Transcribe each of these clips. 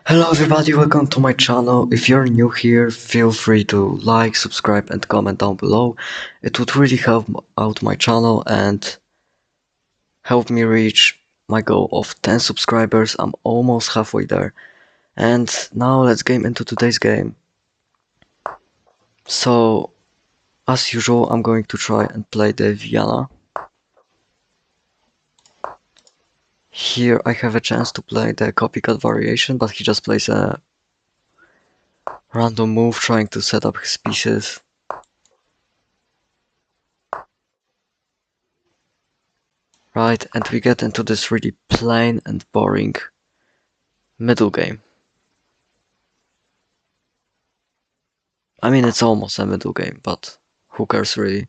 Hello everybody, welcome to my channel. If you're new here, feel free to like, subscribe and comment down below. It would really help out my channel and help me reach my goal of 10 subscribers. I'm almost halfway there. And now let's get into today's game. So, as usual, I'm going to try and play the Vienna. Here I have a chance to play the copycat variation, but he just plays a random move trying to set up his pieces. Right, and we get into this really plain and boring middle game. I mean, it's almost a middle game, but who cares really?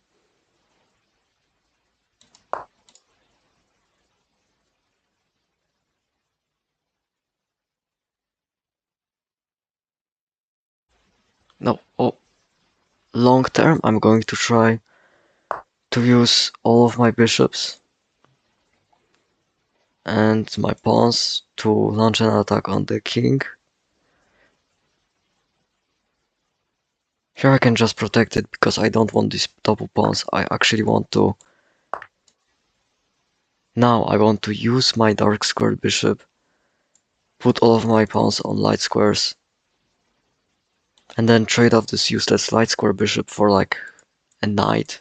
No, long term, I'm going to try to use all of my bishops and my pawns to launch an attack on the king. Here I can just protect it because I don't want these double pawns. I actually want to... Now I want to use my dark squared bishop, put all of my pawns on light squares, and then trade off this useless light square bishop for like a knight.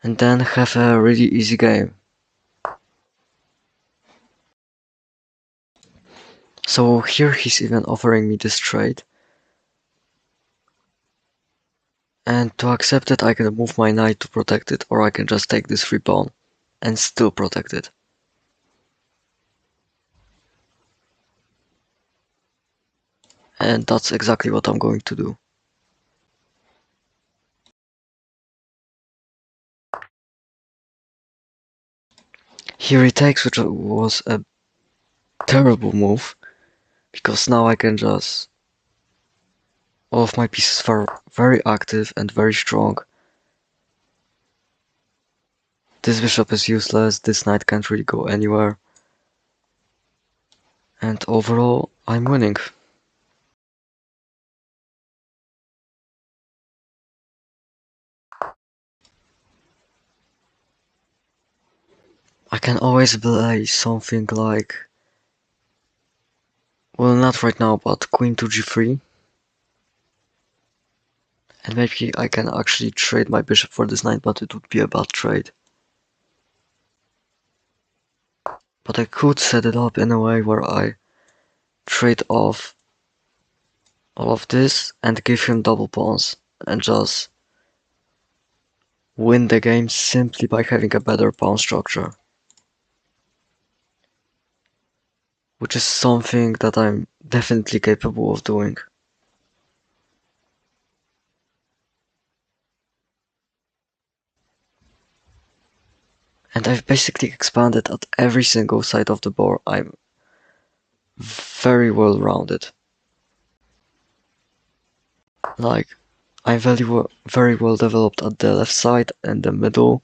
And then have a really easy game. So here he's even offering me this trade. And to accept it, I can move my knight to protect it, or I can just take this free pawn and still protect it. And that's exactly what I'm going to do. Here he takes, which was a terrible move, because now I can just... All of my pieces are very active and very strong. This bishop is useless, this knight can't really go anywhere. And overall, I'm winning. I can always play something like... Well, not right now, but queen to g3. And maybe I can actually trade my bishop for this knight, but it would be a bad trade. But I could set it up in a way where I trade off all of this and give him double pawns and just win the game simply by having a better pawn structure. Which is something that I'm definitely capable of doing. And I've basically expanded at every single side of the board. I'm very well rounded. Like, I'm very well developed at the left side and the middle,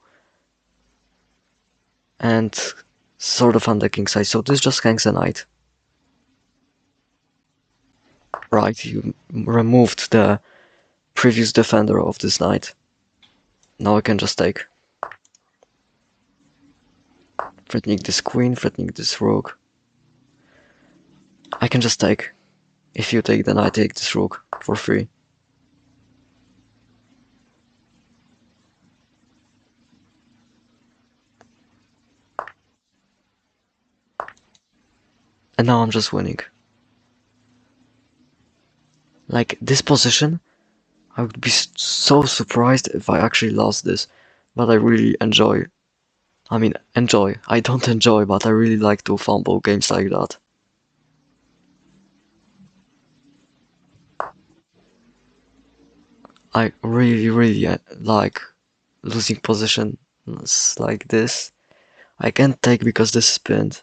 and sort of on the king side. So this just hangs a knight. Right, you removed the previous defender of this knight. Now I can just take. Threatening this queen, threatening this rook. I can just take. If you take, then I take this rook for free. And now I'm just winning. Like, this position, I would be so surprised if I actually lost this. But I really enjoy. I mean, enjoy. I don't enjoy, but I really like to fumble games like that. I really like losing positions like this. I can't take because this is pinned.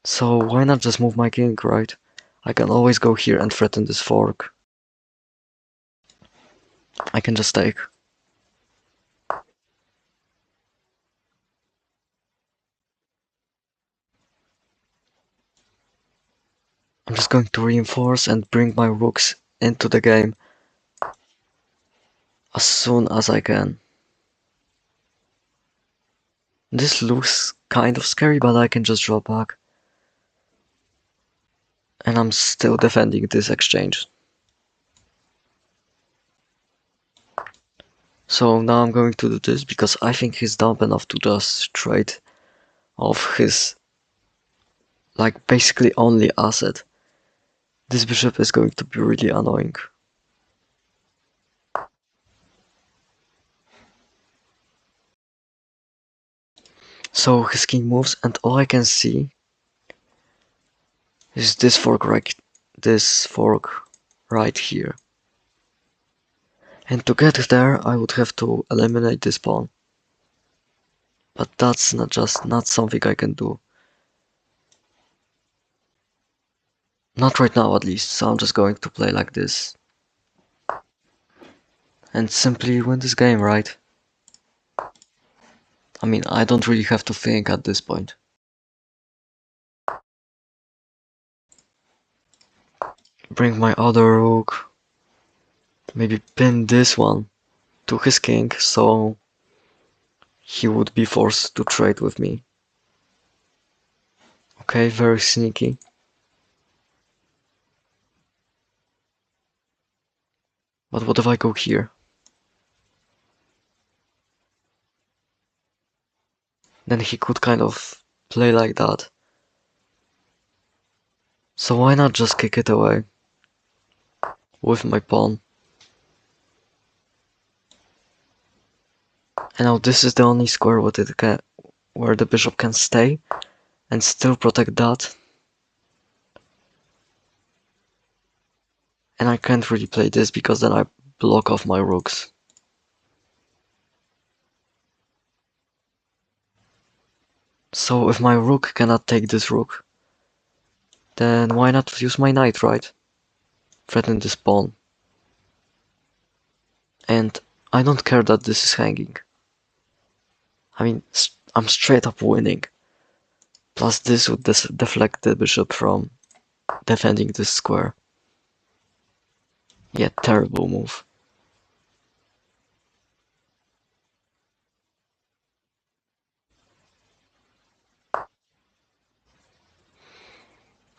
So why not just move my king, right? I can always go here and threaten this fork. I can just take. I'm just going to reinforce and bring my rooks into the game as soon as I can. This looks kind of scary, but I can just draw back. And I'm still defending this exchange. So now I'm going to do this because I think he's dumb enough to just trade off his, like, basically only asset. This bishop is going to be really annoying. So his king moves, and all I can see is this fork right here. And to get there, I would have to eliminate this pawn. But that's not something I can do. Not right now, at least. So I'm just going to play like this and simply win this game, right? I mean, I don't really have to think at this point. Bring my other rook. Maybe pin this one to his king, so he would be forced to trade with me. Okay, very sneaky. But what if I go here? Then he could kind of play like that. So why not just kick it away with my pawn? And now this is the only square where the bishop can stay and still protect that. And I can't really play this because then I block off my rooks. So if my rook cannot take this rook, then why not use my knight, right? Threaten this pawn. And I don't care that this is hanging. I mean, I'm straight up winning. Plus this would deflect the bishop from defending this square. Yeah, terrible move.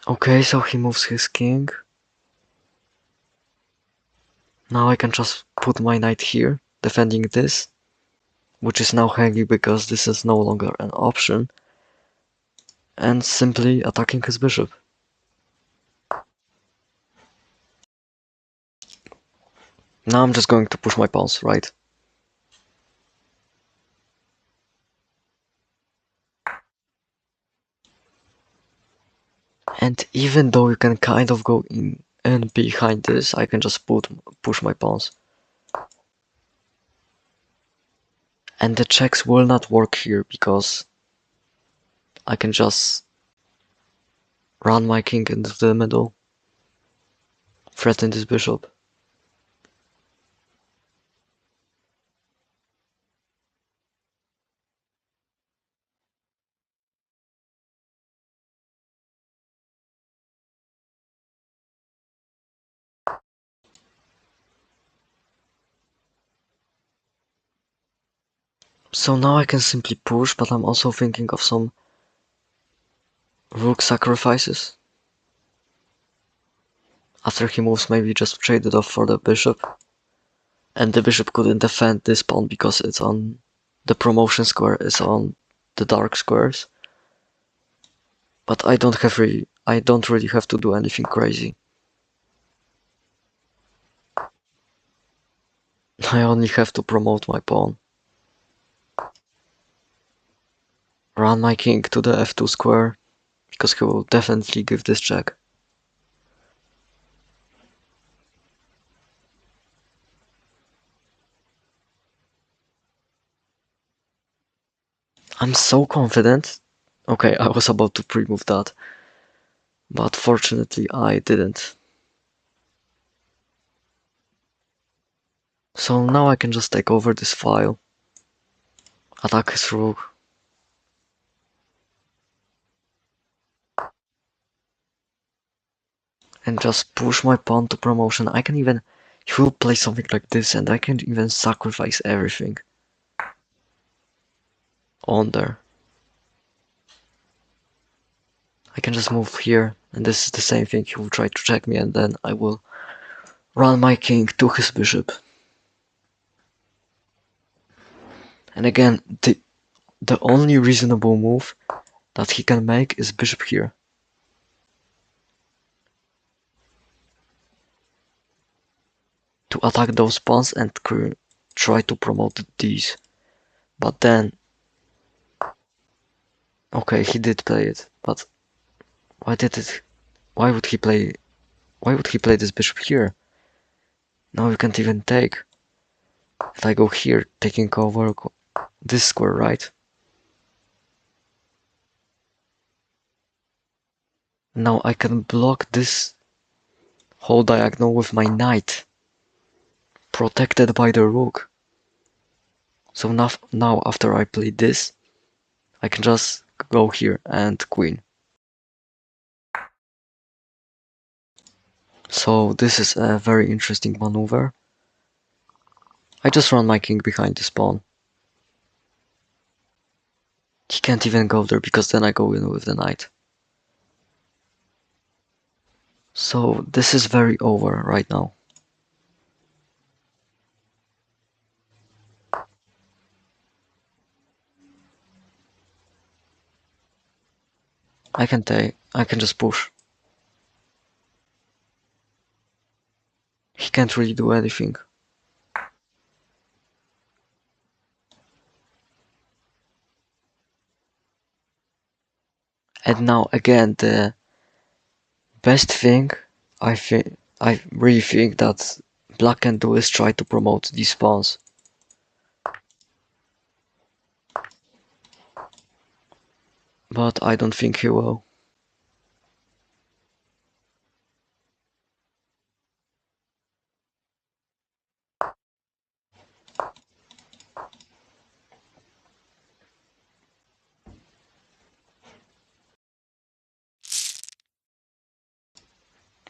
Okay, so he moves his king. Now I can just put my knight here, defending this, which is now hanging because this is no longer an option, and simply attacking his bishop. Now I'm just going to push my pawns, right? And even though you can kind of go in and behind this, I can just push my pawns. And the checks will not work here because I can just run my king into the middle, threaten this bishop. So now I can simply push, but I'm also thinking of some rook sacrifices. After he moves, maybe just trade it off for the bishop. And the bishop couldn't defend this pawn because it's on the promotion square, is on the dark squares. But I don't really have to do anything crazy. I only have to promote my pawn. Run my king to the f2 square, because he will definitely give this check. I'm so confident. Okay, I was about to pre-move that, but fortunately I didn't. So now I can just take over this file, attack his rook. and just push my pawn to promotion. I can even, he will play something like this and I can even sacrifice everything on there. I can just move here and this is the same thing. He will try to check me and then I will run my king to his bishop. And again, the only reasonable move that he can make is bishop here. To attack those pawns and try to promote these. But then, okay, he did play it, but why did it? Why would he play? Why would he play this bishop here? Now you can't even take. If I go here, taking over this square, right? Now I can block this whole diagonal with my knight, protected by the rook. So now after I play this, I can just go here and queen. So this is a very interesting maneuver. I just run my king behind this pawn. He can't even go there because then I go in with the knight. So this is very over right now. I can just push. He can't really do anything. And now again, the best thing I really think that black can do is try to promote these pawns. But I don't think he will.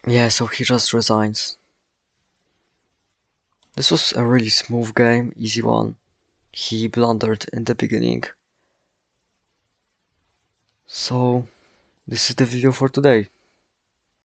Yeah, so he just resigns. This was a really smooth game, easy one. He blundered in the beginning. So this is the video for today.